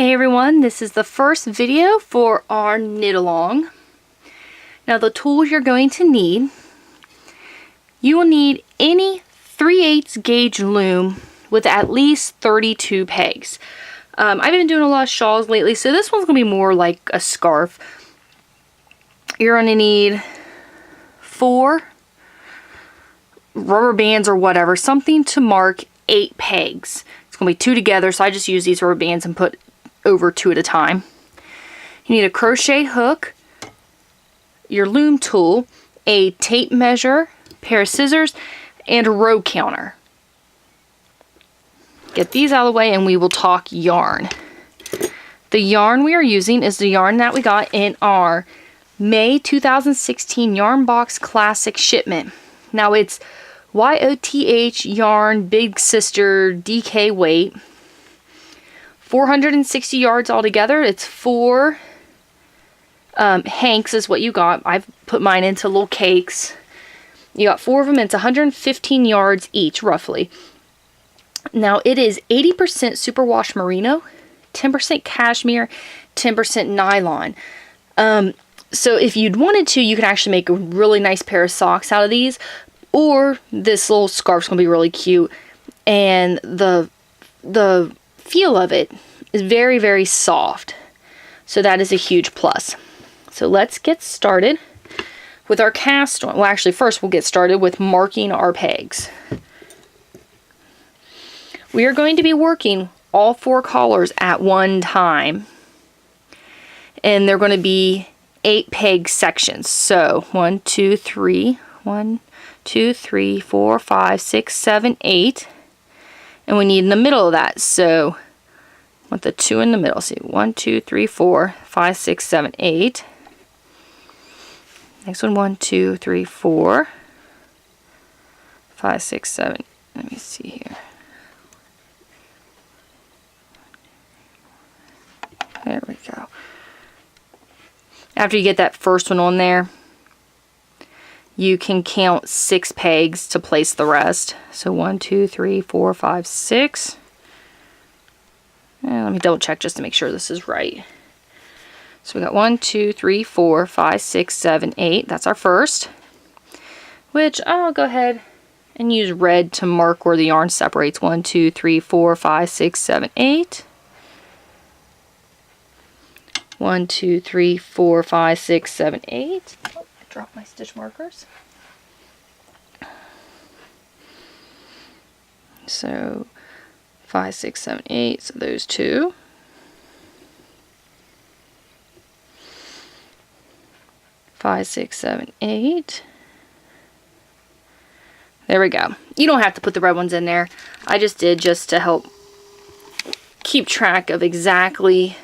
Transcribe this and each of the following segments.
Hey everyone, this is the first video for our knit along. Now the tools you're going to need, you will need any 3/8 gauge loom with at least 32 pegs. I've been doing a lot of shawls lately, so this one's going to be more like a scarf. You're going to need 4 rubber bands or whatever, something to mark 8 pegs. It's going to be 2 together, so I just use these rubber bands and put over 2 at a time. You need a crochet hook, your loom tool, a tape measure, pair of scissors, and a row counter. Get these out of the way and we will talk yarn. The yarn we are using is the yarn that we got in our May 2016 Yarn Box Classic shipment. Now it's YOTH yarn Big Sister DK weight. 460 yards altogether. It's 4 hanks is what you got. I've put mine into little cakes. You got 4 of them. It's 115 yards each, roughly. Now it is 80% superwash merino, 10% cashmere, 10% nylon. So if you'd wanted to, you could actually make a really nice pair of socks out of these, or this little scarf's gonna be really cute, and the feel of it is very, very soft. So that is a huge plus. So let's get started with our cast on. Well, actually, first we'll get started with marking our pegs. We are going to be working all 4 collars at one time. And they're going to be 8 peg sections. So 1, 2, 3, 1, 2, 3, 4, 5, 6, 7, 8. And we need in the middle of that, so with the 2 in the middle. See, 1, 2, 3, 4, 5, 6, 7, 8. Next one, 1, 2, 3, 4, 5, 6, 7. Let me see here. There we go. After you get that first one on there, you can count 6 pegs to place the rest. So 1, 2, 3, 4, 5, 6. And let me double check just to make sure this is right. So we got 1, 2, 3, 4, 5, 6, 7, 8. That's our first. Which I'll go ahead and use red to mark where the yarn separates. 1, 2, 3, 4, 5, 6, 7, 8. 1, 2, 3, 4, 5, 6, 7, 8. Oh, I dropped my stitch markers. So 5, 6, 7, 8. So those 2. 5, 6, 7, 8. There we go. You don't have to put the red ones in there. I just did just to help keep track of exactly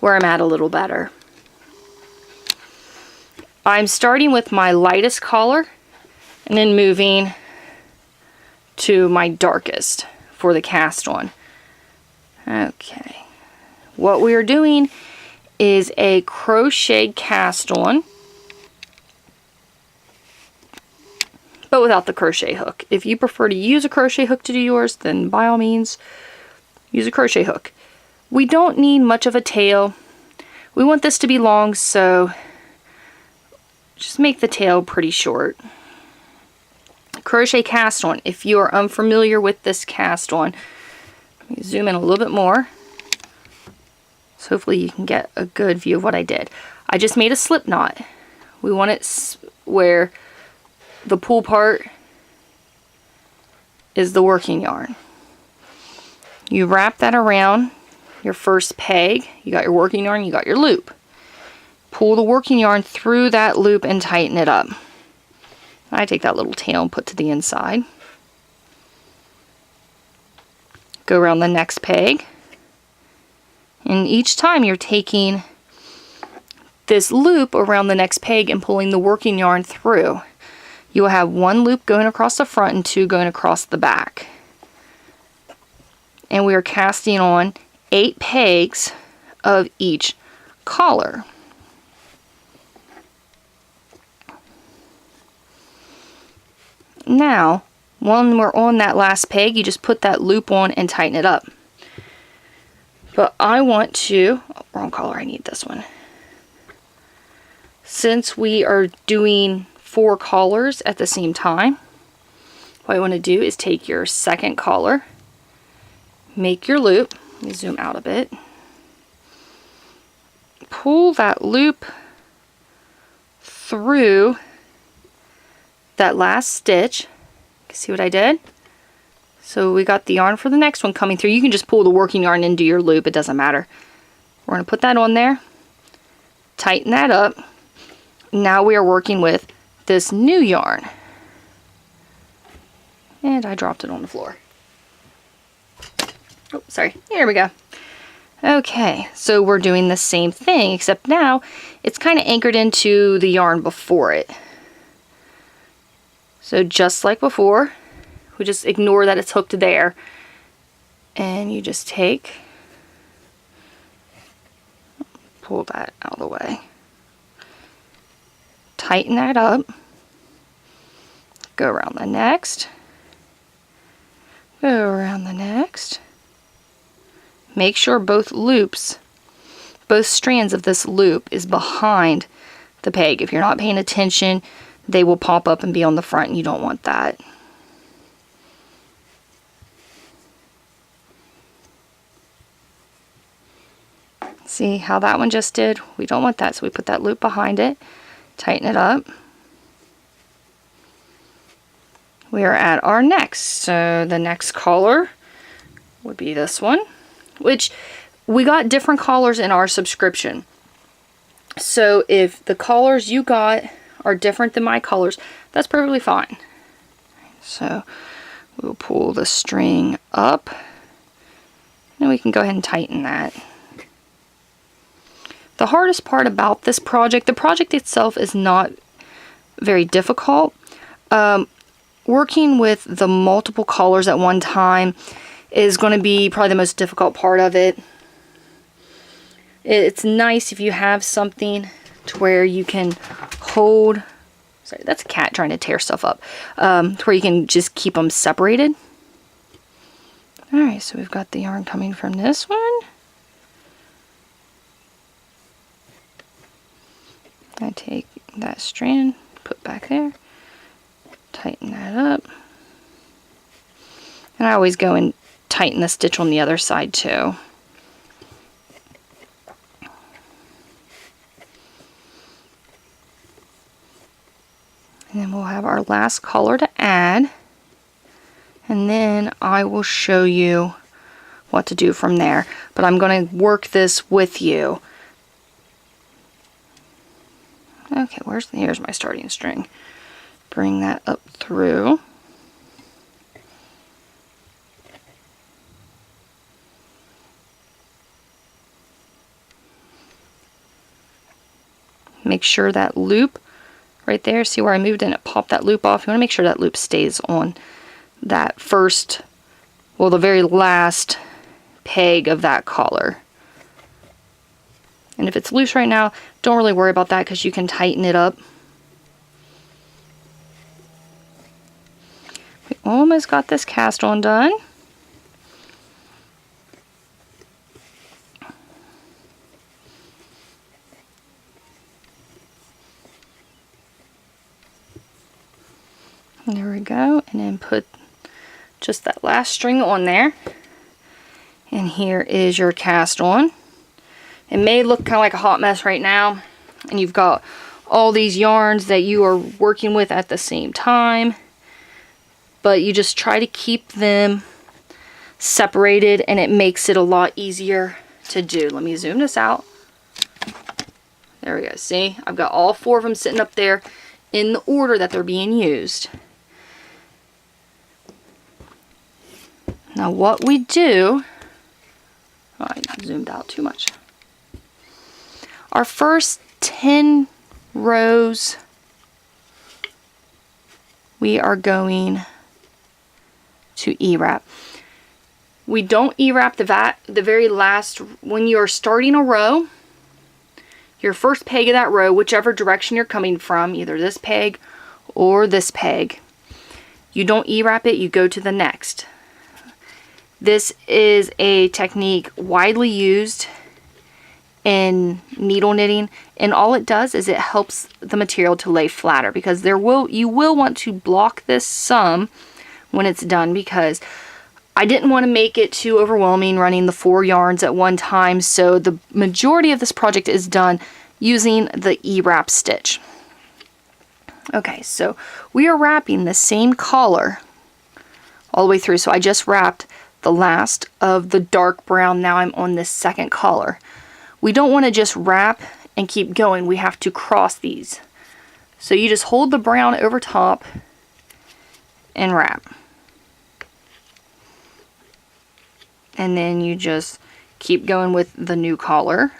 where I'm at a little better. I'm starting with my lightest collar and then moving to my darkest for the cast on. Okay. What we are doing is a crocheted cast on, but without the crochet hook. If you prefer to use a crochet hook to do yours, then by all means use a crochet hook. We don't need much of a tail. We want this to be long, so just make the tail pretty short. Crochet cast on. If you are unfamiliar with this cast on, let me zoom in a little bit more. So hopefully you can get a good view of what I did. I just made a slip knot. We want it where the pull part is the working yarn. You wrap that around your first peg. You got your working yarn, you got your loop. Pull the working yarn through that loop and tighten it up. I take that little tail and put to the inside. Go around the next peg. And each time you're taking this loop around the next peg and pulling the working yarn through. You will have 1 loop going across the front and 2 going across the back. And we are casting on 8 pegs of each collar. Now, when we're on that last peg, you just put that loop on and tighten it up. But I want to, oh, wrong color, I need this one. Since we are doing 4 collars at the same time, what I want to do is take your second collar, make your loop, let me zoom out a bit, pull that loop through that last stitch. See what I did? So we got the yarn for the next one coming through. You can just pull the working yarn into your loop, it doesn't matter. We're going to put that on there, tighten that up. Now we are working with this new yarn. And I dropped it on the floor. Oh, sorry. Here we go. Okay, so we're doing the same thing, except now it's kind of anchored into the yarn before it. So just like before, we just ignore that it's hooked there. And you just take, pull that out of the way. Tighten that up. Go around the next. Go around the next. Make sure both loops, both strands of this loop is behind the peg. If you're not paying attention, they will pop up and be on the front, and you don't want that. See how that one just did? We don't want that, so we put that loop behind it, tighten it up. We are at our next. So the next collar would be this one, which we got different collars in our subscription. So if the collars you got are different than my colors, that's perfectly fine. So we'll pull the string up and we can go ahead and tighten that. The hardest part about this project, the project itself is not very difficult. Working with the multiple collars at one time is going to be probably the most difficult part of it. It's nice if you have something to where you can hold, sorry, that's a cat trying to tear stuff up, to where you can just keep them separated. Alright, so we've got the yarn coming from this one. I take that strand, put back there, tighten that up. And I always go and tighten the stitch on the other side too. And then we'll have our last color to add. And then I will show you what to do from there. But I'm going to work this with you. Okay, here's my starting string. Bring that up through. Make sure that loop right there, see where I moved and it popped that loop off. You want to make sure that loop stays on that first, well, the very last peg of that collar. And if it's loose right now, don't really worry about that because you can tighten it up. We almost got this cast on done. There we go, and then put just that last string on there. And here is your cast on. It may look kind of like a hot mess right now, and you've got all these yarns that you are working with at the same time, but you just try to keep them separated and it makes it a lot easier to do. Let me zoom this out. There we go. See, I've got all 4 of them sitting up there in the order that they're being used. Now what we do, oh, I zoomed out too much. Our first 10 rows, we are going to E-wrap. We don't E-wrap the very last, when you're starting a row, your first peg of that row, whichever direction you're coming from, either this peg or this peg, you don't E-wrap it, you go to the next. This is a technique widely used in needle knitting, and all it does is it helps the material to lay flatter, because you will want to block this some when it's done, because I didn't want to make it too overwhelming running the 4 yarns at one time, so the majority of this project is done using the E-wrap stitch. Okay, so we are wrapping the same collar all the way through. So I just wrapped the last of the dark brown. Now I'm on this second collar. We don't want to just wrap and keep going. We have to cross these. So you just hold the brown over top and wrap. And then you just keep going with the new collar.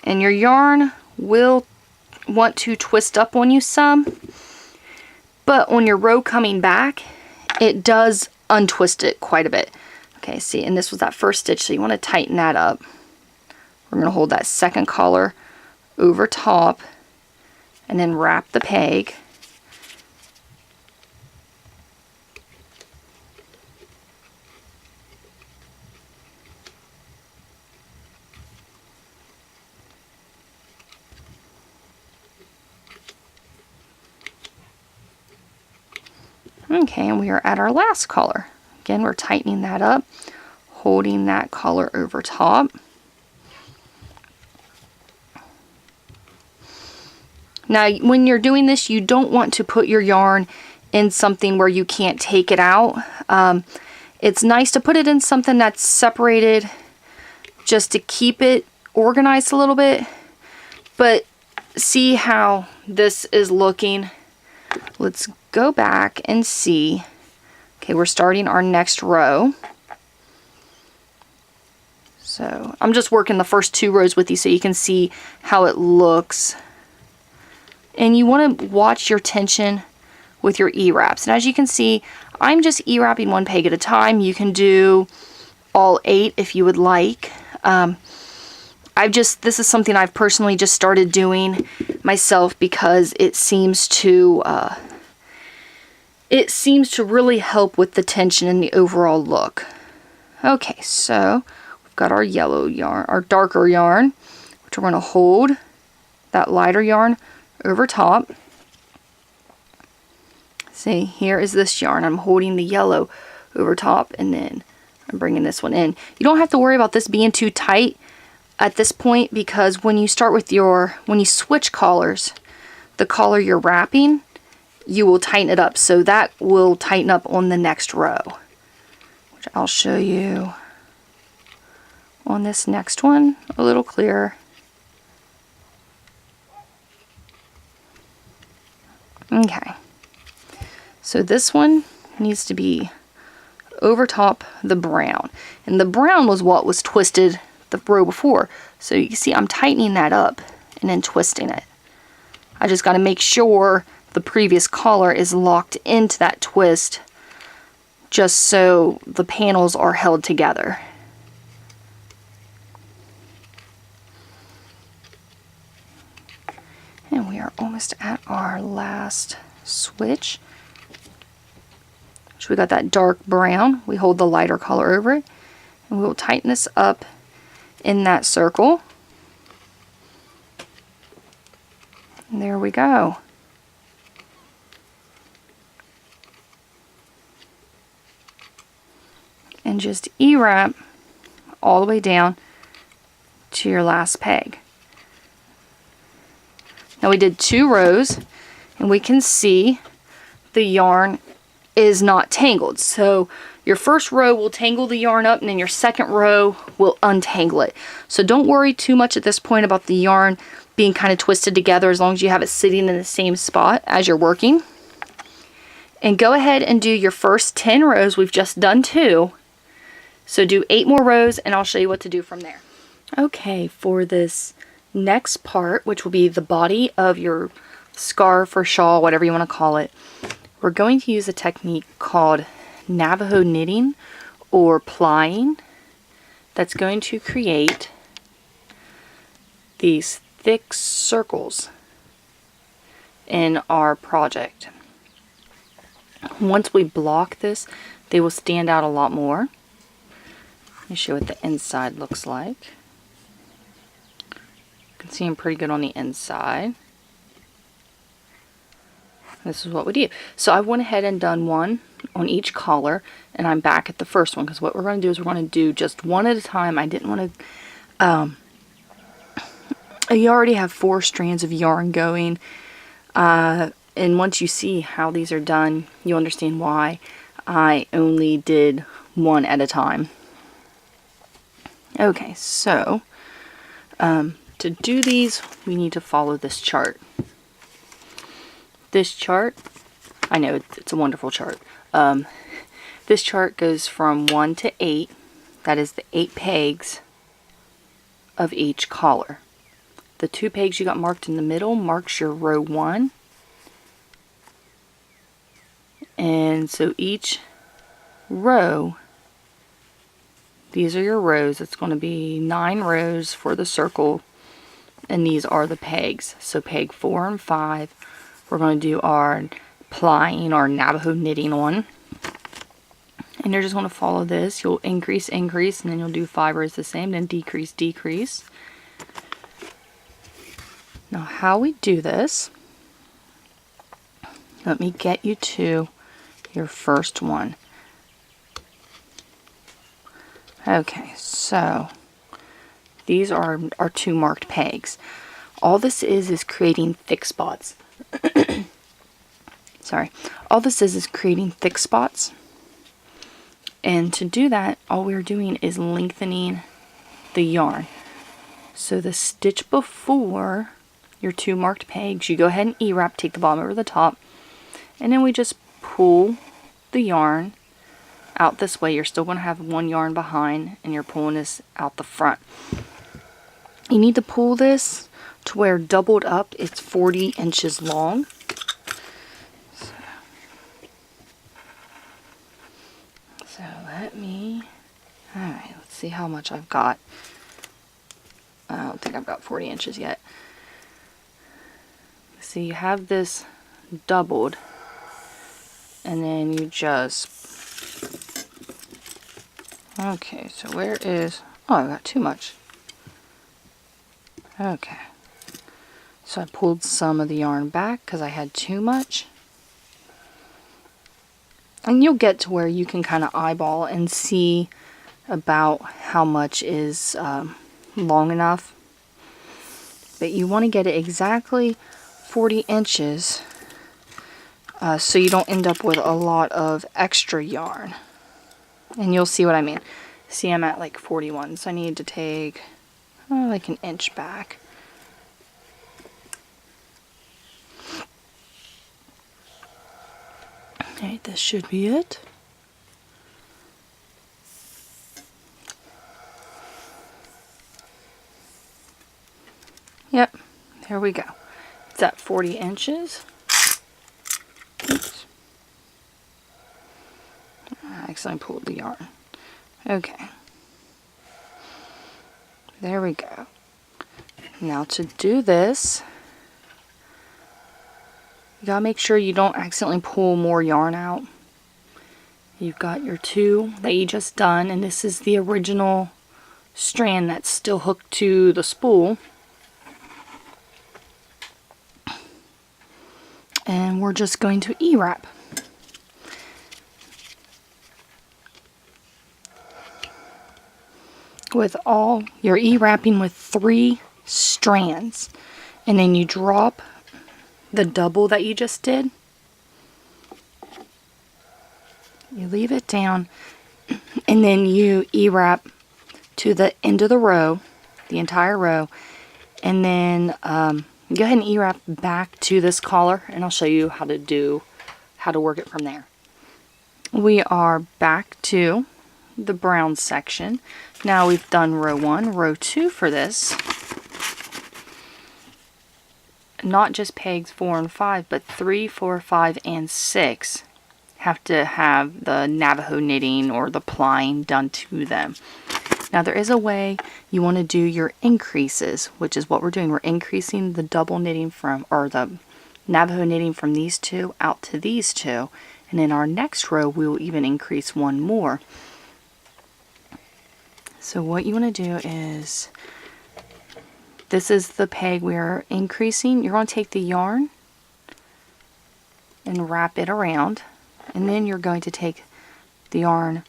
And your yarn will want to twist up on you some, but on your row coming back, it does untwist it quite a bit. Okay, see, and this was that first stitch, so you want to tighten that up. We're going to hold that second collar over top and then wrap the peg. Okay, and we are at our last collar. Again, we're tightening that up, holding that collar over top. Now, when you're doing this, you don't want to put your yarn in something where you can't take it out. It's nice to put it in something that's separated just to keep it organized a little bit. But see how this is looking. Let's go back and see. Okay, we're starting our next row. So I'm just working the first 2 rows with you so you can see how it looks. And you want to watch your tension with your E-wraps. And as you can see, I'm just E-wrapping 1 peg at a time. You can do all 8 if you would like. This is something I've personally just started doing myself because it seems to really help with the tension and the overall look. Okay, so we've got our yellow yarn, our darker yarn, which we're going to hold that lighter yarn over top. See, here is this yarn. I'm holding the yellow over top, and then I'm bringing this one in. You don't have to worry about this being too tight at this point, because when you switch collars, the collar you're wrapping, you will tighten it up. So that will tighten up on the next row, which I'll show you on this next one a little clearer. Okay, so this one needs to be over top the brown, and the brown was what was twisted the row before. So you can see I'm tightening that up and then twisting it. I just got to make sure the previous collar is locked into that twist, just so the panels are held together. And we are almost at our last switch. So we got that dark brown. We hold the lighter color over it, and we will tighten this up in that circle. And there we go. And just E-wrap all the way down to your last peg. Now we did 2 rows, and we can see the yarn is not tangled. So your first row will tangle the yarn up, and then your second row will untangle it. So don't worry too much at this point about the yarn being kind of twisted together, as long as you have it sitting in the same spot as you're working. And go ahead and do your first 10 rows. We've just done 2. So do 8 more rows, and I'll show you what to do from there. Okay, for this next part, which will be the body of your scarf or shawl, whatever you want to call it, we're going to use a technique called Navajo Knitting or plying that's going to create these thick circles in our project. Once we block this, they will stand out a lot more. Let me show you what the inside looks like. You can see them pretty good on the inside. This is what we do. So I went ahead and done one on each collar, and I'm back at the first one, because what we're going to do is we're going to do just one at a time. I didn't want to, you already have 4 strands of yarn going, and once you see how these are done, you understand why I only did one at a time. Okay, so to do these, we need to follow this chart. This chart, I know it's a wonderful chart. This chart goes from 1 to 8. That is the 8 pegs of each collar. The 2 pegs you got marked in the middle marks your row 1. And so each row, these are your rows. It's going to be 9 rows for the circle, and these are the pegs. So peg 4 and 5. We're going to do our plying, our Navajo knitting on. And you're just going to follow this. You'll increase, increase, and then you'll do 5 rows the same, then decrease, decrease. Now how we do this, let me get you to your first one. Okay, so these are our 2 marked pegs. All this is creating thick spots. Sorry. All this is creating thick spots. And to do that, all we're doing is lengthening the yarn. So the stitch before your 2 marked pegs, you go ahead and E-wrap, take the bottom over the top, and then we just pull the yarn out this way. You're still going to have 1 yarn behind, and you're pulling this out the front. You need to pull this to where doubled up it's 40 inches long. So let me, alright, let's see how much I've got. I don't think I've got 40 inches yet. So you have this doubled, and then you just, okay, so where is, oh, I've got too much. Okay, so I pulled some of the yarn back because I had too much. And you'll get to where you can kind of eyeball and see about how much is long enough. But you want to get it exactly 40 inches so you don't end up with a lot of extra yarn. And you'll see what I mean. See, I'm at like 41, so I need to take like an inch back. Okay, this should be it. Yep, there we go. It's at 40 inches. Oops. I accidentally pulled the yarn. Okay. There we go. Now to do this, you gotta make sure you don't accidentally pull more yarn out. You've got your 2 that you just done, and this is the original strand that's still hooked to the spool. And we're just going to E-wrap. With all, you're E-wrapping with 3 strands, and then you drop the double that you just did. You leave it down, and then you E-wrap to the end of the row, the entire row, and then go ahead and E-wrap back to this collar, and I'll show you how to work it from there. We are back to the brown section. Now we've done row 1, row 2 for this. Not just pegs 4 and 5, but 3, 4, 5, and 6 have to have the Navajo knitting or the plying done to them. Now there is a way you want to do your increases, which is what we're doing. We're increasing the double knitting from, or the Navajo knitting from these two out to these two. And in our next row, we will even increase one more. So what you want to do is, this is the peg we're increasing. You're going to take the yarn and wrap it around. And then you're going to take the yarn,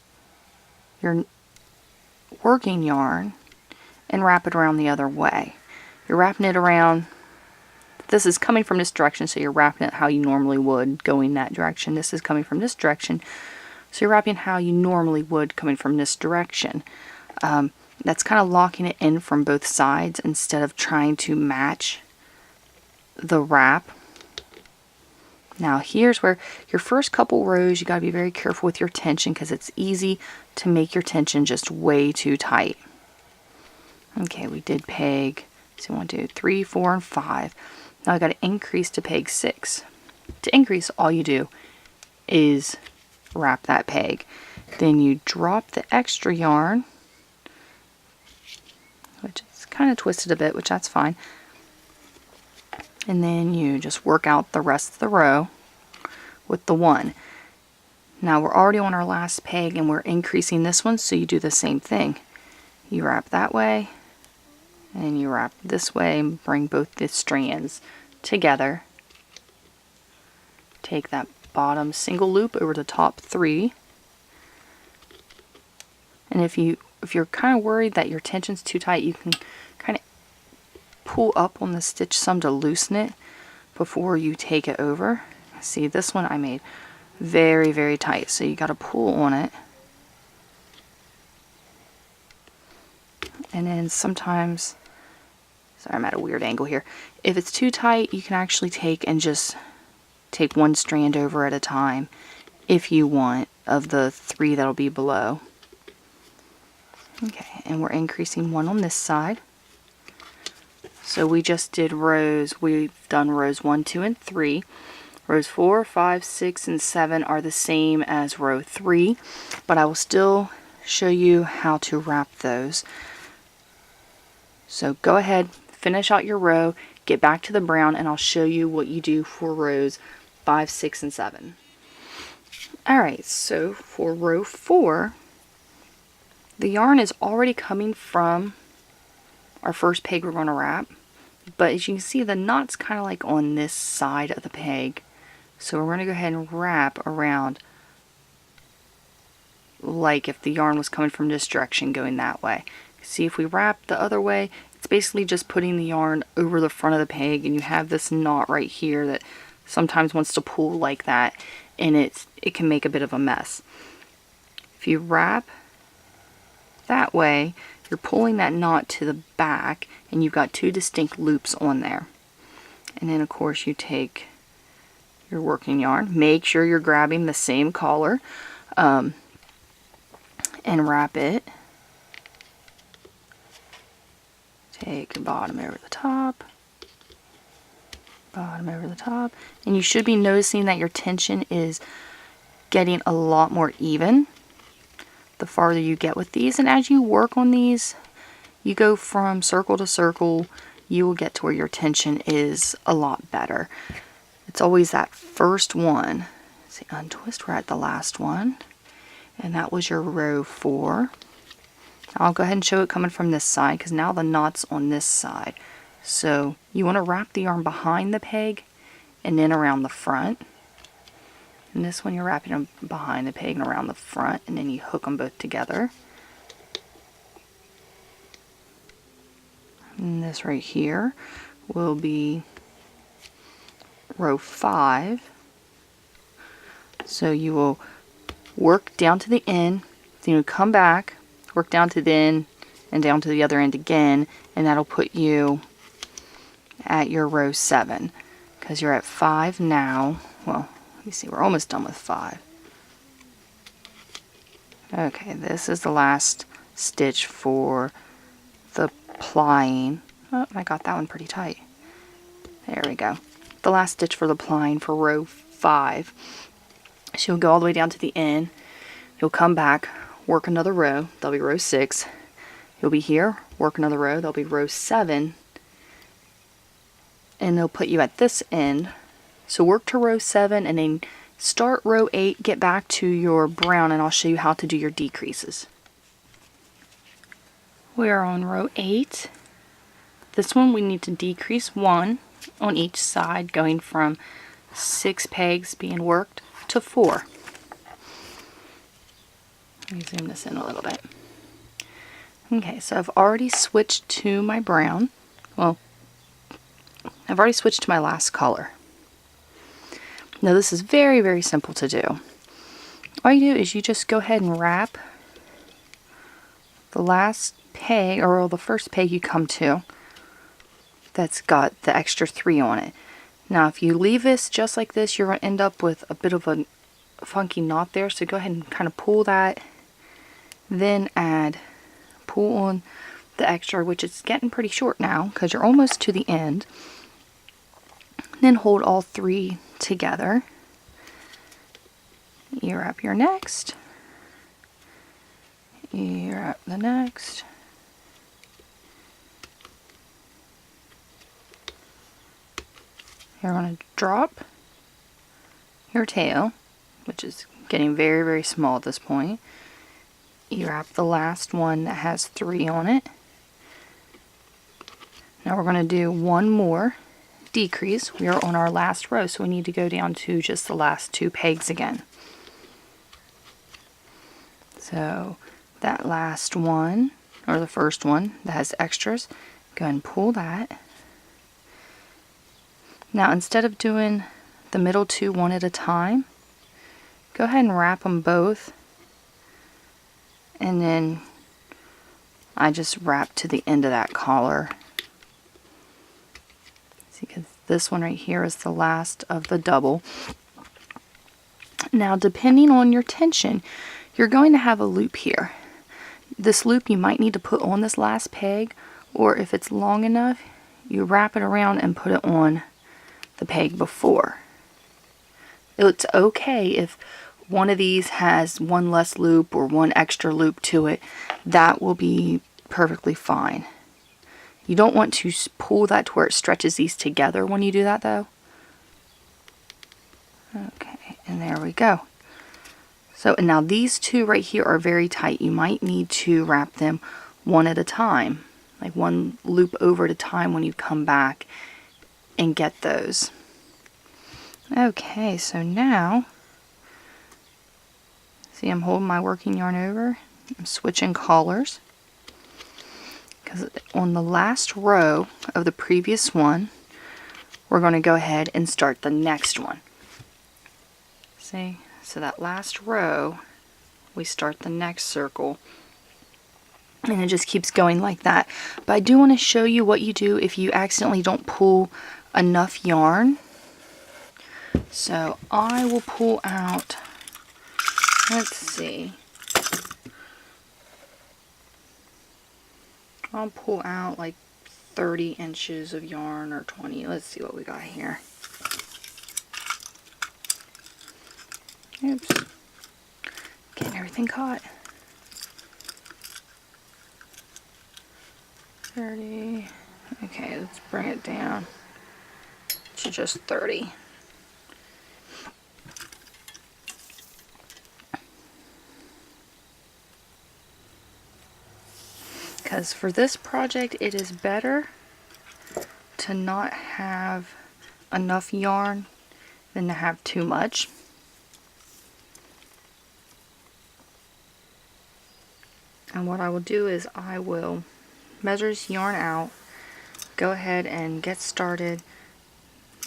your working yarn, and wrap it around the other way. You're wrapping it around. This is coming from this direction, so you're wrapping it how you normally would going that direction. This is coming from this direction, so you're wrapping how you normally would coming from this direction. That's kind of locking it in from both sides instead of trying to match the wrap. Now here's where your first couple rows, you got to be very careful with your tension, because it's easy to make your tension just way too tight. Okay, we did peg, so 1, 2, 3, 4, and 5. Now I got to increase to peg 6. To increase, all you do is wrap that peg. Then you drop the extra yarn, which is kind of twisted a bit, which that's fine. And then you just work out the rest of the row with the 1. Now we're already on our last peg and we're increasing this one, so you do the same thing. You wrap that way and you wrap this way and bring both the strands together. Take that bottom single loop over the top 3. And if you're kind of worried that your tension's too tight, you can kind of pull up on the stitch some to loosen it before you take it over. See, this one I made very, very tight, so you got to pull on it. And then sometimes, sorry, I'm at a weird angle here. If it's too tight, you can actually take one strand over at a time if you want, of the 3 that'll be below. Okay, and we're increasing 1 on this side. So we just did rows, we've done rows 1, 2, and 3. Rows 4, 5, 6, and 7 are the same as row 3, but I will still show you how to wrap those. So go ahead, finish out your row, get back to the brown, and I'll show you what you do for rows 5, 6, and 7. Alright, so for row 4, the yarn is already coming from our first peg we're going to wrap, but as you can see, the knot's kind of like on this side of the peg. So we're going to go ahead and wrap around like if the yarn was coming from this direction going that way. See, if we wrap the other way, it's basically just putting the yarn over the front of the peg, and you have this knot right here that sometimes wants to pull like that, and it can make a bit of a mess. If you wrap that way, you're pulling that knot to the back, and you've got 2 distinct loops on there. And then of course you take your working yarn, make sure you're grabbing the same collar, and wrap it. Take your bottom over the top, bottom over the top, and you should be noticing that your tension is getting a lot more even the farther you get with these. And as you work on these, you go from circle to circle, you will get to where your tension is a lot better. It's always that first one. See, untwist, we're at the last one, and that was your row 4. I'll go ahead and show it coming from this side, because now the knot's on this side. So you want to wrap the yarn behind the peg and then around the front. And this one you're wrapping them behind the peg and around the front, and then you hook them both together. And this right here will be row 5. So you will work down to the end, then you come back, work down to the end, and down to the other end again, and that'll put you at your row 7, because you're at 5 now. Well, let me see, we're almost done with 5. Okay, this is the last stitch for the plying. Oh, I got that one pretty tight. There we go. The last stitch for the plying for row 5. So you'll go all the way down to the end. You'll come back, work another row. That'll be row 6. You'll be here, work another row, there'll be row 7, and they'll put you at this end. So work to row 7 and then start row 8, get back to your brown, and I'll show you how to do your decreases. We are on row 8. This one we need to decrease 1 on each side, going from 6 pegs being worked to 4. Let me zoom this in a little bit. Okay, so I've already switched to my brown. Well, I've already switched to my last color. Now this is very, very simple to do. All you do is you just go ahead and wrap the last peg, or the first peg you come to that's got the extra 3 on it. Now if you leave this just like this, you're going to end up with a bit of a funky knot there, so go ahead and kind of pull that, then pull on the extra, which is getting pretty short now because you're almost to the end. Then hold all 3 together. You wrap your next. You wrap the next. You're going to drop your tail, which is getting very, very small at this point. You wrap the last one that has 3 on it. Now we're going to do one more decrease. We are on our last row, so we need to go down to just the last 2 pegs again. So that last one, or the first one that has extras, go ahead and pull that. Now instead of doing the middle 2 one at a time, go ahead and wrap them both, and then I just wrap to the end of that collar. See, because this one right here is the last of the double. Now depending on your tension, you're going to have a loop here. This loop you might need to put on this last peg, or if it's long enough, you wrap it around and put it on the peg before. It's okay if one of these has one less loop or one extra loop to it. That will be perfectly fine. You don't want to pull that to where it stretches these together when you do that though. Okay, and there we go. So and now these 2 right here are very tight. You might need to wrap them one at a time, like one loop over at a time when you come back and get those. Okay, so now, see, I'm holding my working yarn over. I'm switching collars, because on the last row of the previous one, we're going to go ahead and start the next one. See, so that last row, we start the next circle, and it just keeps going like that. But I do want to show you what you do if you accidentally don't pull enough yarn. So I will pull out, let's see, I'll pull out like 30 inches of yarn, or 20. Let's see what we got here. Oops, getting everything caught. 30. Okay, let's bring it down to just 30. Because for this project, it is better to not have enough yarn than to have too much. And what I will do is I will measure this yarn out, go ahead and get started.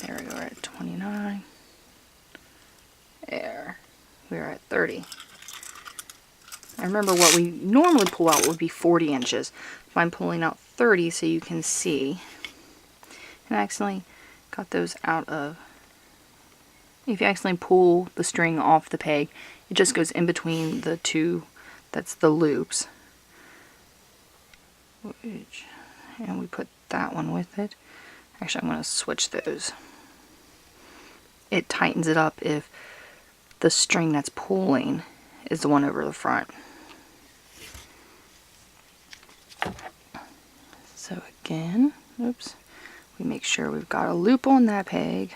There we go, we're at 29. There, we're at 30. I remember what we normally pull out would be 40 inches. But I'm pulling out 30 so you can see. And I accidentally got those out of... If you accidentally pull the string off the peg, it just goes in between the 2, that's the loops. And we put that one with it. Actually, I'm going to switch those. It tightens it up if the string that's pulling is the one over the front. again. Oops. We make sure we've got a loop on that peg.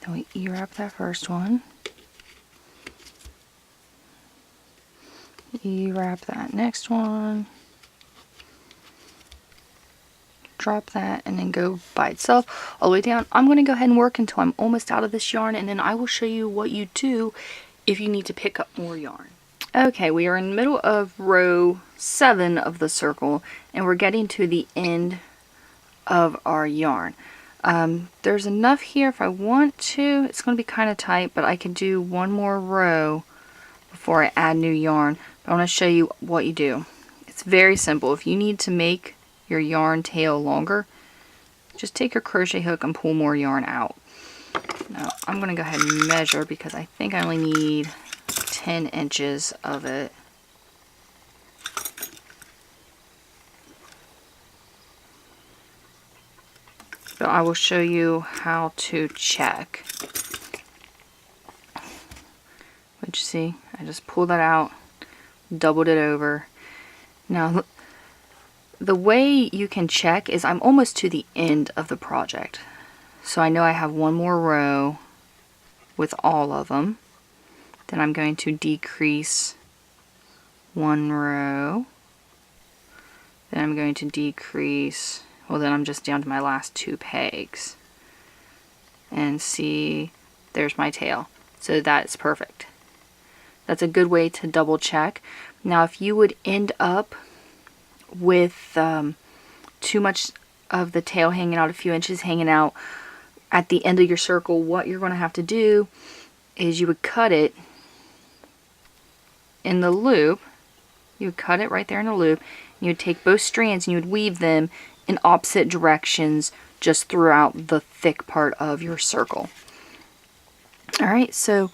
Then we E-wrap that first one. E-wrap that next one. Drop that and then go by itself all the way down. I'm going to go ahead and work until I'm almost out of this yarn, and then I will show you what you do if you need to pick up more yarn. Okay, we are in the middle of row 7 of the circle, and we're getting to the end of our yarn. There's enough here if I want to. It's going to be kind of tight, but I can do one more row before I add new yarn. But I want to show you what you do. It's very simple. If you need to make your yarn tail longer, just take your crochet hook and pull more yarn out. Now I'm going to go ahead and measure because I think I only need 10 inches of it. But I will show you how to check. But you see, I just pulled that out, doubled it over. Now, the way you can check is I'm almost to the end of the project. So I know I have one more row with all of them. Then I'm going to decrease one row. Then I'm going to decrease, well then I'm just down to my last 2 pegs. And see, there's my tail. So that's perfect. That's a good way to double check. Now if you would end up with too much of the tail hanging out, a few inches hanging out at the end of your circle, what you're going to have to do is you would cut it in the loop. You would cut it right there in the loop. You would take both strands and you would weave them in opposite directions just throughout the thick part of your circle. Alright, so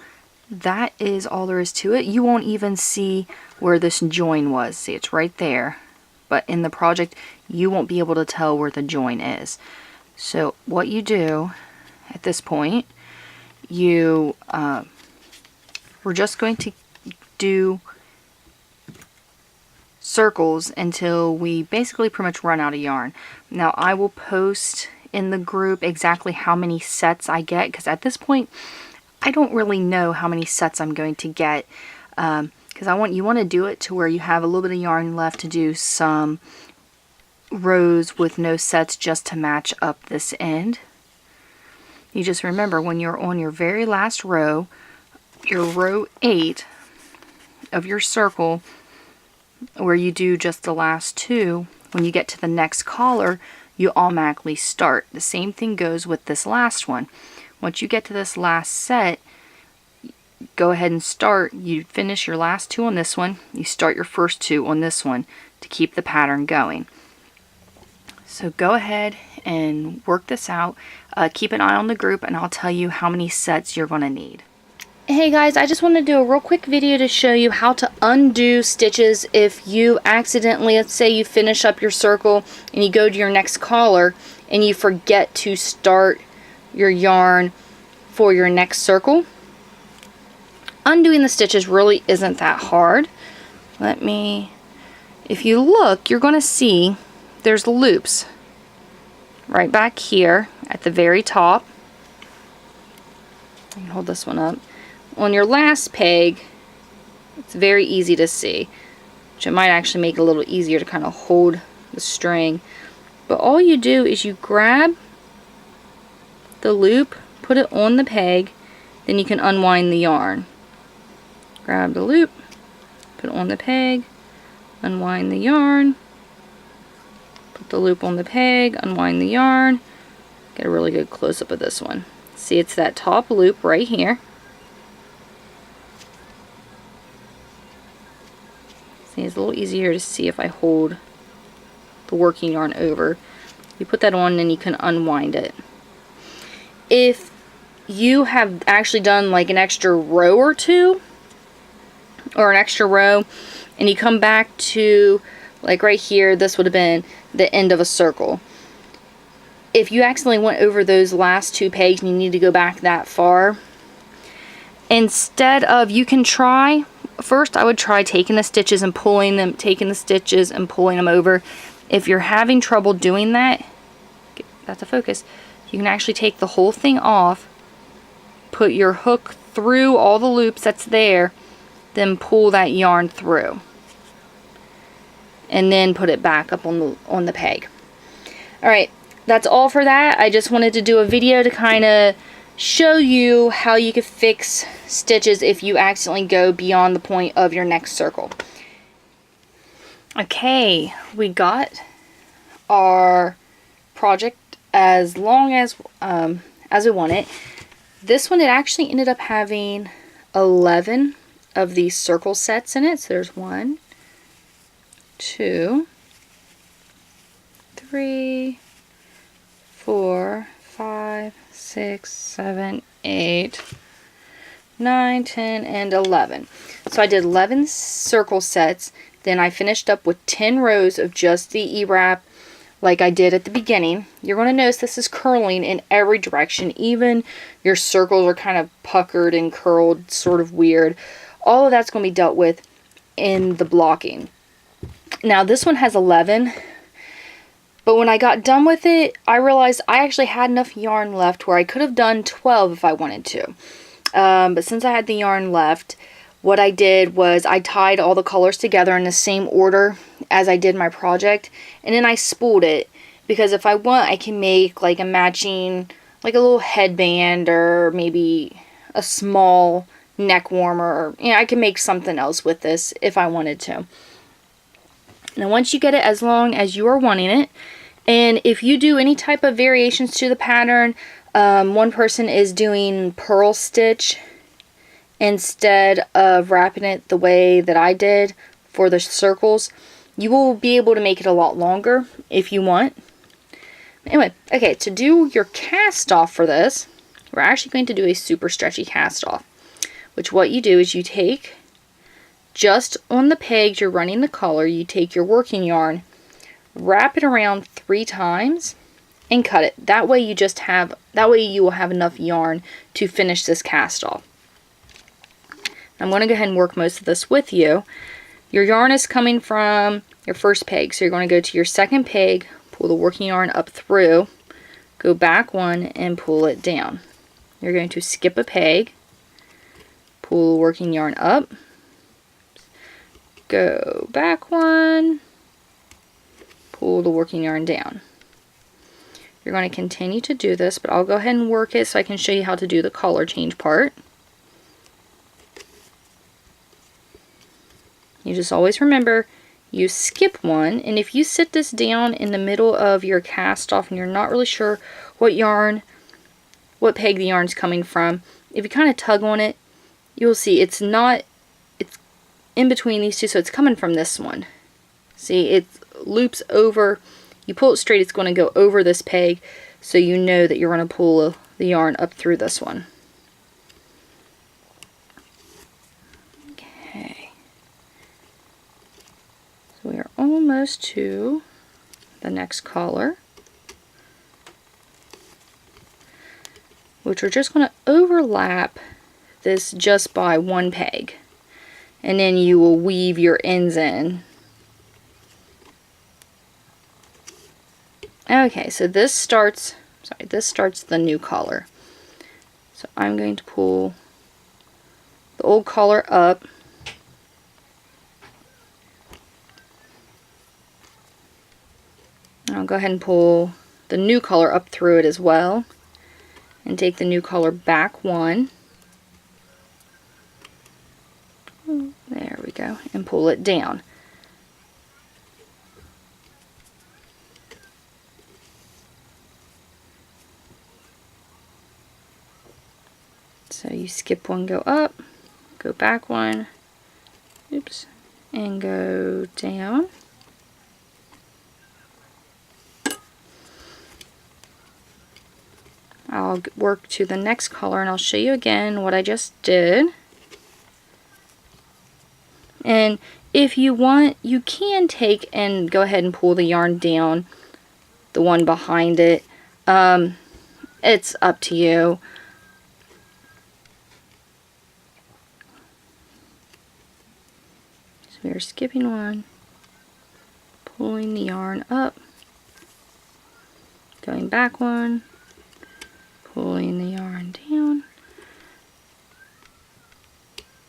that is all there is to it. You won't even see where this join was. See, it's right there. But in the project, you won't be able to tell where the join is. So what you do at this point, we're just going to do circles until we basically pretty much run out of yarn. Now I will post in the group exactly how many sets I get, because at this point I don't really know how many sets I'm going to get, because you want to do it to where you have a little bit of yarn left to do some rows with no sets just to match up this end. You just remember when you're on your very last row, your row 8 of your circle, where you do just the last 2, when you get to the next collar, you automatically start. The same thing goes with this last one. Once you get to this last set, go ahead and start. You finish your last 2 on this one, you start your first 2 on this one to keep the pattern going. So go ahead and work this out. Keep an eye on the group and I'll tell you how many sets you're going to need. Hey guys, I just want to do a real quick video to show you how to undo stitches if you accidentally, let's say you finish up your circle and you go to your next collar and you forget to start your yarn for your next circle. Undoing the stitches really isn't that hard. If you look, you're going to see there's loops right back here at the very top. I can hold this one up. On your last peg, it's very easy to see, which it might actually make it a little easier to kind of hold the string. But all you do is you grab the loop, put it on the peg, then you can unwind the yarn. Grab the loop, put it on the peg, unwind the yarn, put the loop on the peg, unwind the yarn. Get a really good close-up of this one. See, it's that top loop right here. See, it's a little easier to see if I hold the working yarn over. You put that on and you can unwind it. If you have actually done like an extra row or 2, or an extra row, and you come back to like right here, this would have been the end of a circle. If you accidentally went over those last 2 pegs and you need to go back that far, instead of, you can try, first I would try taking the stitches and pulling them, taking the stitches and pulling them over, If you're having trouble doing that, get that to focus, you can actually take the whole thing off, put your hook through all the loops that's there, then pull that yarn through, and then put it back up on the peg. Alright, that's all for that. I just wanted to do a video to kind of show you how you could fix stitches if you accidentally go beyond the point of your next circle. Okay, we got our project as long as we want it. This one, it actually ended up having 11 of these circle sets in it. So there's 1, 2, 3, 4, 5, 6, 7, 8, 9, 10, and 11. So I did 11 circle sets. Then I finished up with 10 rows of just the E-wrap like I did at the beginning. You're going to notice this is curling in every direction. Even your circles are kind of puckered and curled, sort of weird. All of that's going to be dealt with in the blocking. Now this one has 11. But when I got done with it, I realized I actually had enough yarn left where I could have done 12 if I wanted to. But since I had the yarn left, what I did was I tied all the colors together in the same order as I did my project, and then I spooled it, because if I want, I can make like a matching, like a little headband, or maybe a small neck warmer, or I can make something else with this if I wanted to. Now once you get it as long as you are wanting it, and if you do any type of variations to the pattern, one person is doing purl stitch instead of wrapping it the way that I did for the circles, you will be able to make it a lot longer if you want. Anyway, okay, to do your cast off for this, we're actually going to do a super stretchy cast off, which what you do is you take, just on the pegs you're running the color, you take your working yarn, wrap it around 3 times, and cut it. That way you will have enough yarn to finish this cast off. I'm going to go ahead and work most of this with you. Your yarn is coming from your first peg, so you're going to go to your second peg, pull the working yarn up through, go back 1, and pull it down. You're going to skip a peg, pull the working yarn up, go back 1, pull the working yarn down. You're going to continue to do this, but I'll go ahead and work it so I can show you how to do the color change part. You just always remember, you skip 1, and if you sit this down in the middle of your cast off and you're not really sure what peg the yarn's coming from, if you kind of tug on it, you'll see it's in between these two, so it's coming from this one. See, it loops over, you pull it straight, it's going to go over this peg, so you know that you're going to pull the yarn up through this one. We are almost to the next collar, which we're just going to overlap this just by 1 peg, and then you will weave your ends in. Okay, so this starts the new collar. So I'm going to pull the old collar up, I'll go ahead and pull the new color up through it as well, and take the new color back 1. There we go, and pull it down. So you skip 1, go up, go back 1, oops, and go down. I'll work to the next color and I'll show you again what I just did. And if you want, you can take and go ahead and pull the yarn down, the one behind it. It's up to you. So we are skipping 1, pulling the yarn up, going back one, pulling the yarn down.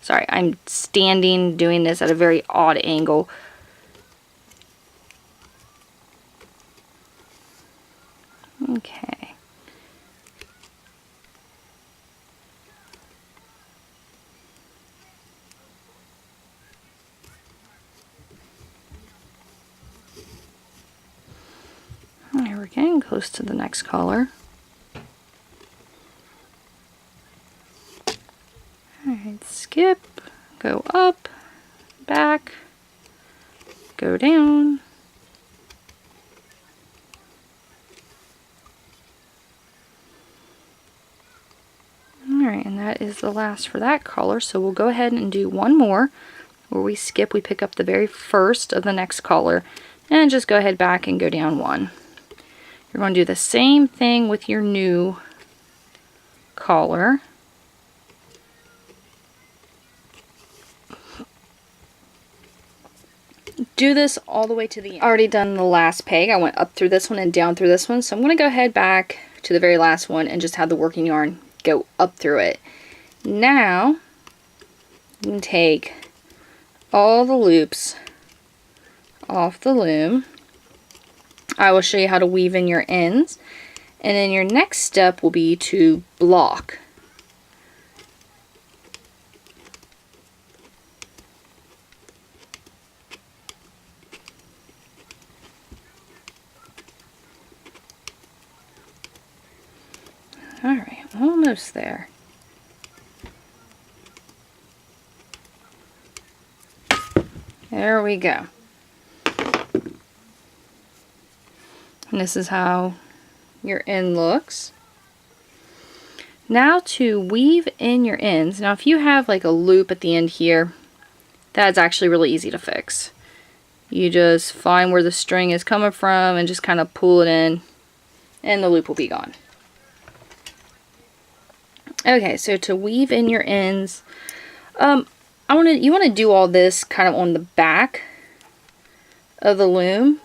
Sorry, I'm standing doing this at a very odd angle. Okay. There we're getting close to the next color. Alright, skip, go up, back, go down. Alright, and that is the last for that color, so we'll go ahead and do one more where we skip, we pick up the very first of the next color, and just go ahead back and go down one. You're going to do the same thing with your new collar. Do this all the way to the end. Already done the last peg. I went up through this one and down through this one, so I'm going to go ahead back to the very last one and just have the working yarn go up through it. Now you can take all the loops off the loom. I will show you how to weave in your ends, and then your next step will be to block. Alright, almost there. There we go. And this is how your end looks. Now to weave in your ends. Now if you have like a loop at the end here, that's actually really easy to fix. You just find where the string is coming from and just kind of pull it in, and the loop will be gone. Okay, so to weave in your ends, you want to do all this kind of on the back of the loom.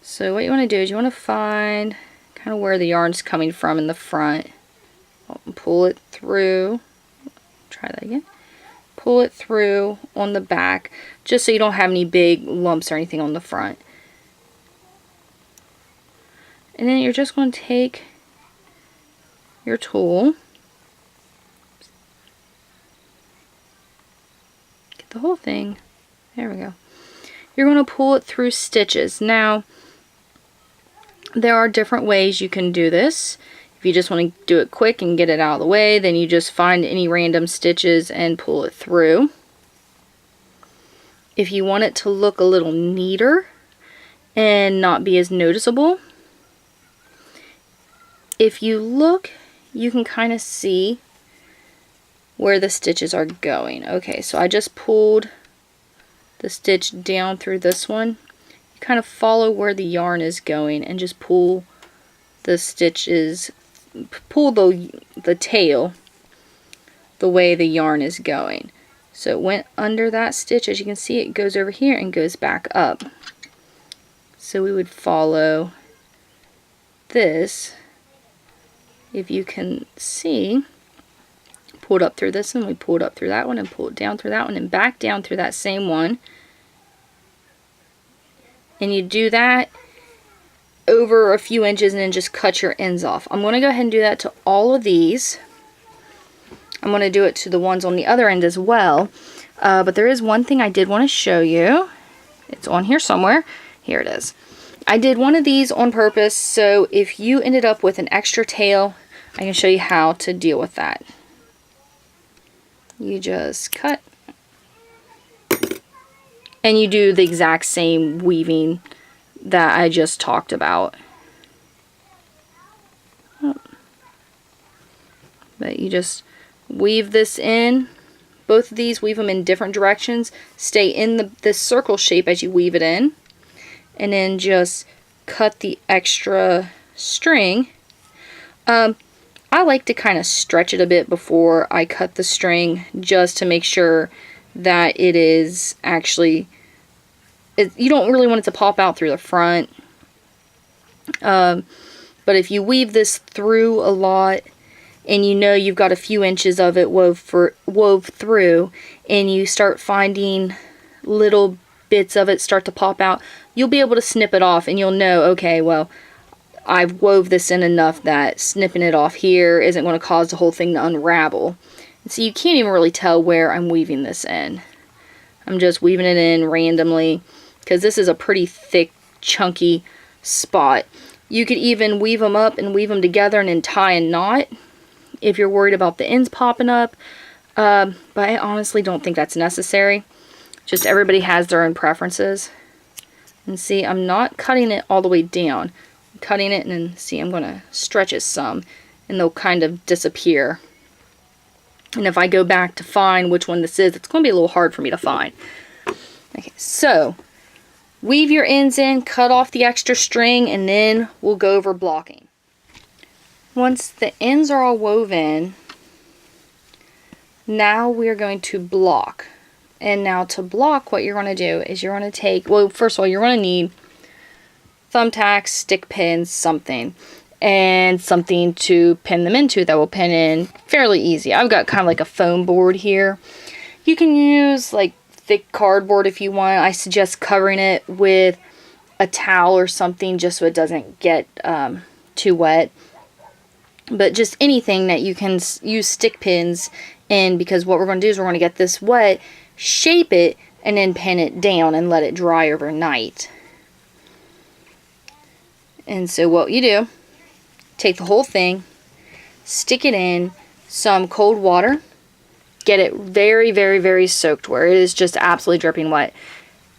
So what you want to do is you want to find kind of where the yarn's coming from in the front. Pull it through. Try that again. Pull it through on the back, just so you don't have any big lumps or anything on the front. And then you're just going to take your tool, get the whole thing, there we go. You're going to pull it through stitches. Now, there are different ways you can do this. If you just want to do it quick and get it out of the way, then you just find any random stitches and pull it through. If you want it to look a little neater and not be as noticeable, if you look, you can kind of see where the stitches are going. Okay, so I just pulled the stitch down through this one. Kind of follow where the yarn is going and just pull the stitches, pull the tail the way the yarn is going. So it went under that stitch. As you can see, it goes over here and goes back up. So we would follow this. If you can see, pulled up through this one, we pulled up through that one and pulled down through that one and back down through that same one. And you do that over a few inches and then just cut your ends off. I'm going to go ahead and do that to all of these. I'm going to do it to the ones on the other end as well. But there is one thing I did want to show you. It's on here somewhere. Here it is. I did one of these on purpose, so if you ended up with an extra tail, I can show you how to deal with that. You just cut. And you do the exact same weaving that I just talked about. But you just weave this in. Both of these, weave them in different directions. Stay in this circle shape as you weave it in. And then just cut the extra string. I like to kind of stretch it a bit before I cut the string, just to make sure that it is actually you don't really want it to pop out through the front. But if you weave this through a lot, and you know you've got a few inches of it wove through, and you start finding little bits of it start to pop out, you'll be able to snip it off, and you'll know, okay, well, I've wove this in enough that snipping it off here isn't going to cause the whole thing to unravel. And so you can't even really tell where I'm weaving this in. I'm just weaving it in randomly, because this is a pretty thick, chunky spot. You could even weave them up and weave them together and then tie a knot if you're worried about the ends popping up, but I honestly don't think that's necessary. Just everybody has their own preferences. And see, I'm not cutting it all the way down. I'm cutting it, and then see, I'm going to stretch it some, and they'll kind of disappear. And if I go back to find which one this is, it's going to be a little hard for me to find. Okay, so weave your ends in, cut off the extra string, and then we'll go over blocking. Once the ends are all woven, now we're going to block. And now to block, what you're going to do is you're going to take, well, first of all, you're going to need thumbtacks, stick pins, something, and something to pin them into that will pin in fairly easy. I've got kind of like a foam board here. You can use like thick cardboard if you want. I suggest covering it with a towel or something just so it doesn't get too wet. But just anything that you can use stick pins in, because what we're going to do is we're going to get this wet, shape it, and then pin it down and let it dry overnight. And so what you do, take the whole thing, stick it in some cold water, get it very, very, very soaked where it is just absolutely dripping wet.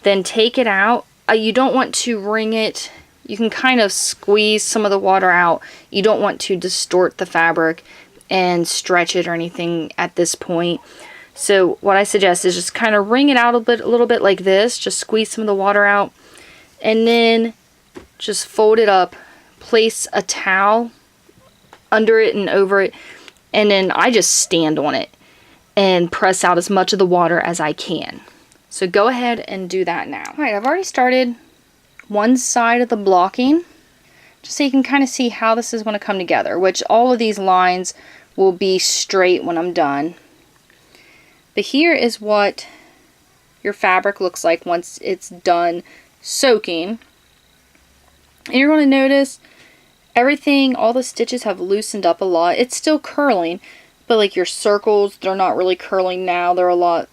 Then take it out. You don't want to wring it. You can kind of squeeze some of the water out. You don't want to distort the fabric and stretch it or anything at this point. So what I suggest is just kind of wring it out a little bit like this. Just squeeze some of the water out. And then just fold it up. Place a towel under it and over it. And then I just stand on it and press out as much of the water as I can. So go ahead and do that now. Alright, I've already started one side of the blocking, just so you can kind of see how this is going to come together, which all of these lines will be straight when I'm done. But here is what your fabric looks like once it's done soaking. And you're going to notice everything, all the stitches have loosened up a lot. It's still curling, but like your circles, they're not really curling now. They're a lot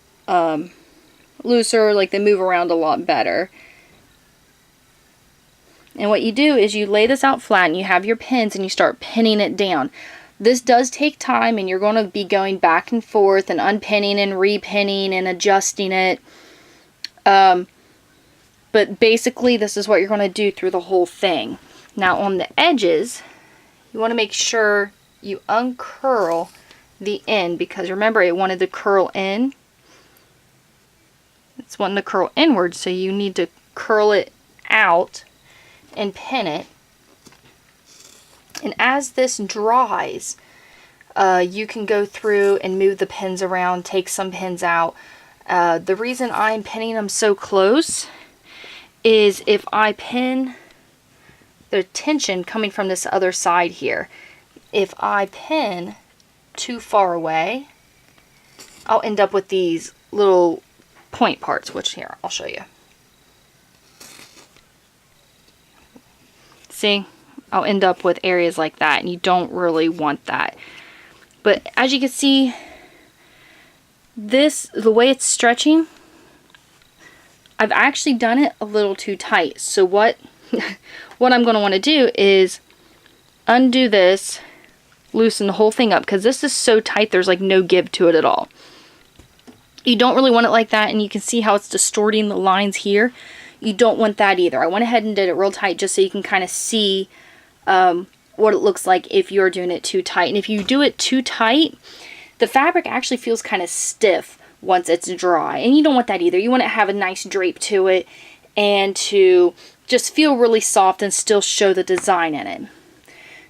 looser, like they move around a lot better. And what you do is you lay this out flat and you have your pins and you start pinning it down. This does take time, and you're going to be going back and forth and unpinning and repinning and adjusting it. But basically this is what you're going to do through the whole thing. Now on the edges, you want to make sure you uncurl the end, because remember it wanted to curl in. It's wanting to curl inward, so you need to curl it out and pin it. And as this dries, you can go through and move the pins around, take some pins out. The reason I'm pinning them so close is if I pin the tension coming from this other side here, if I pin too far away, I'll end up with these little point parts, which here, I'll show you. See? I'll end up with areas like that, and you don't really want that. But as you can see, this, the way it's stretching, I've actually done it a little too tight. So what I'm going to want to do is undo this, loosen the whole thing up, because this is so tight there's like no give to it at all. You don't really want it like that, and you can see how it's distorting the lines here. You don't want that either. I went ahead and did it real tight just so you can kind of see what it looks like if you're doing it too tight. And if you do it too tight, the fabric actually feels kind of stiff once it's dry, and you don't want that either. You want to have a nice drape to it and to just feel really soft and still show the design in it.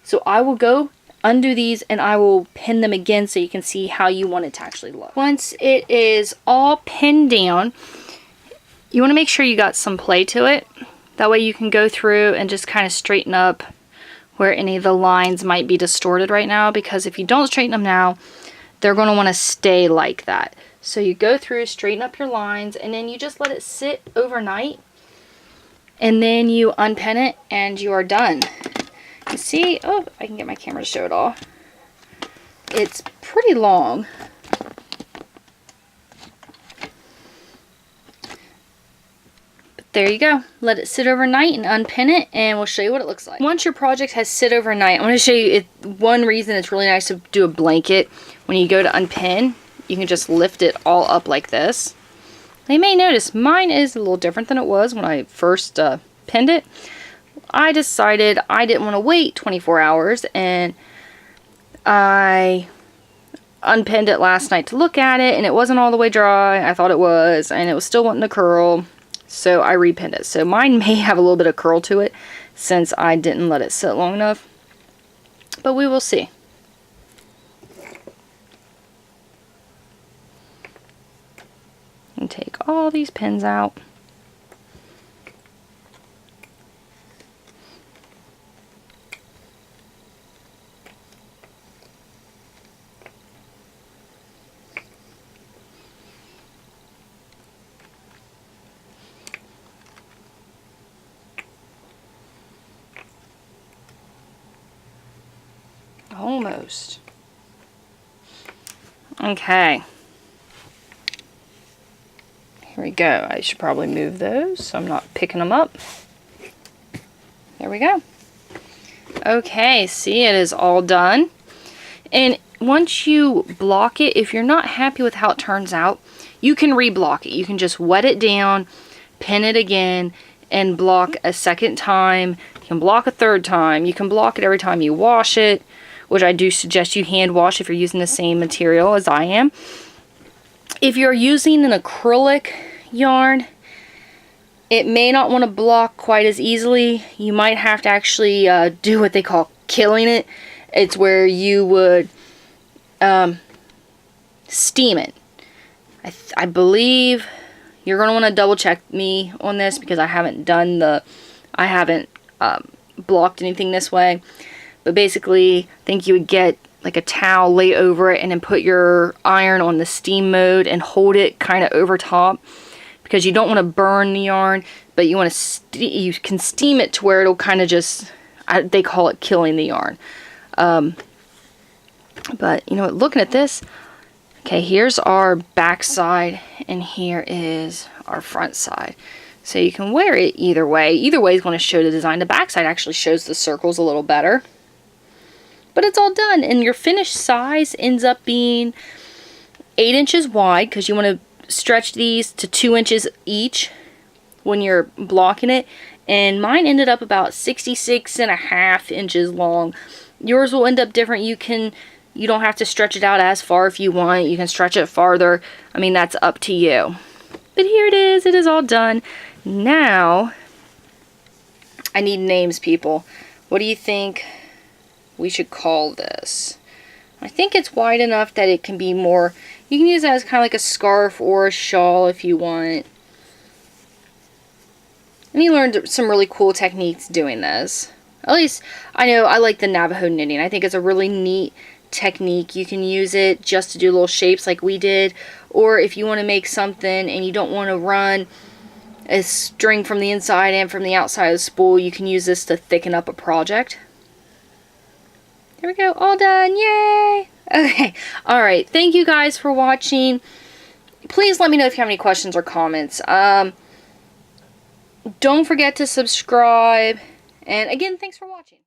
So I will go undo these and I will pin them again so you can see how you want it to actually look. Once it is all pinned down, You want to make sure you got some play to it. That way you can go through and just kind of straighten up where any of the lines might be distorted right now, because if you don't straighten them now, they're going to want to stay like that. So you go through, straighten up your lines, and then you just let it sit overnight, and then you unpin it and you are done. You see, oh, I can get my camera to show it all. It's pretty long. There you go. Let it sit overnight and unpin it, and we'll show you what it looks like. Once your project has sit overnight, I'm going to show you one reason it's really nice to do a blanket. When you go to unpin, you can just lift it all up like this. You may notice mine is a little different than it was when I first pinned it. I decided I didn't want to wait 24 hours, and I unpinned it last night to look at it, and it wasn't all the way dry. I thought it was, and it was still wanting to curl. So I repinned it. So mine may have a little bit of curl to it since I didn't let it sit long enough. But we will see. And take all these pins out. Almost. Okay. Here we go. I should probably move those so I'm not picking them up. There we go. Okay, see, it is all done. And once you block it, if you're not happy with how it turns out, you can re-block it. You can just wet it down, pin it again, and block a second time. You can block a third time. You can block it every time you wash it, which I do suggest you hand wash if you're using the same material as I am. If you're using an acrylic yarn, it may not want to block quite as easily. You might have to actually do what they call killing it. It's where you would steam it. I believe you're going to want to double check me on this because I haven't blocked anything this way. But basically, I think you would get like a towel, lay over it, and then put your iron on the steam mode and hold it kind of over top, because you don't want to burn the yarn, but you want to you can steam it to where it'll kind of just, they call it killing the yarn. But you know what, looking at this, okay, here's our back side and here is our front side. So you can wear it either way. Either way is going to show the design. The back side actually shows the circles a little better. But it's all done, and your finished size ends up being 8 inches wide, because you want to stretch these to 2 inches each when you're blocking it. And mine ended up about 66.5 inches long. Yours will end up different. You don't have to stretch it out as far if you want. You can stretch it farther. I mean, that's up to you. But here it is. It is all done. Now, I need names, people. What do you think we should call this? I think it's wide enough that it can be more, you can use it as kind of like a scarf or a shawl if you want. And you learned some really cool techniques doing this. At least I know I like the Navajo Knitting. I think it's a really neat technique. You can use it just to do little shapes like we did, or if you want to make something and you don't want to run a string from the inside and from the outside of the spool, you can use this to thicken up a project. There we go, all done, yay! Okay, alright, thank you guys for watching. Please let me know if you have any questions or comments. Don't forget to subscribe, and again, thanks for watching.